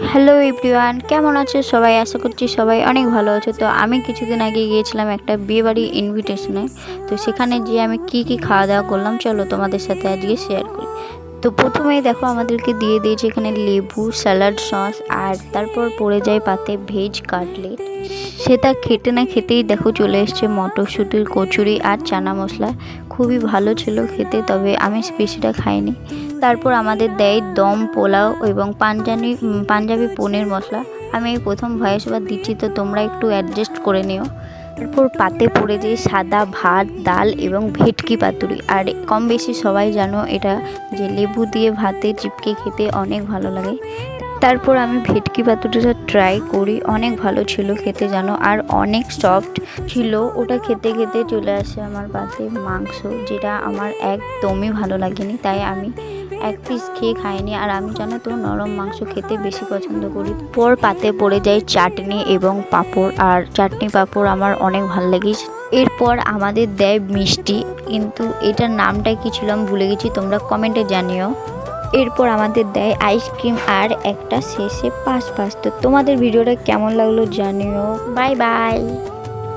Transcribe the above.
Hello everyone, কেমন আছো সবাই? আশা করছি সবাই অনেক ভালো আছো। তো আমি কিছুদিন আগে গিয়েছিলাম একটা বিয়েবাড়ি ইনভিটেশনে। তো সেখানে গিয়ে আমি কি খাওয়া দাওয়া করলাম চলো তোমাদের সাথে আজকে শেয়ার করি। তো প্রথমেই দেখো আমাদেরকে দিয়ে দিয়েছে এখানে লেবু, স্যালাড সস, আর তারপর পড়ে যায় পাতে ভেজ কাটলেট। সেটা খেতে না খেতেই দেখো চলে এসছে মটরশুঁটির কচুরি আর চানা মশলা। খুবই ভালো ছিল খেতে, তবে আমি বেশিটা খাইনি। তারপর আমাদের দেয় দম পোলাও এবং পাঞ্জাবি পনির মশলা। আমি এই প্রথম ভয়েস ওভার দিচ্ছি, তো তোমরা একটু অ্যাডজাস্ট করে নিও। তারপর পাতে পড়ে যায় সাদা ভাত, ডাল এবং ভেটকি পাতুরি। আর কম বেশি সবাই জানো এটা যে লেবু দিয়ে ভাতে চিপকে খেতে অনেক ভালো লাগে। তারপর আমি ভেটকি পাতুরিটা ট্রাই করি, অনেক ভালো ছিল খেতে জানো, আর অনেক সফট ছিল। ওটা খেতে খেতে চলে আসে আমার পাতে মাংস, যেটা আমার একদমই ভালো লাগেনি, তাই আমি এক পিস খেয়ে খাইনি। আর আমি জানো তো নরম মাংস খেতে বেশি পছন্দ করি। পর পাতে পড়ে যায় চাটনি এবং পাঁপড়, আর চাটনি পাঁপড় আমার অনেক ভালো লেগেছে। এরপর আমাদের দেয় মিষ্টি, কিন্তু এটার নামটা কি ছিল আমি ভুলে গেছি, তোমরা কমেন্টে জানিও। এরপর আমাদের দেয় আইসক্রিম আর একটা শেষে পাঁচ। তো তোমাদের ভিডিওটা কেমন লাগলো জানিও। Bye bye.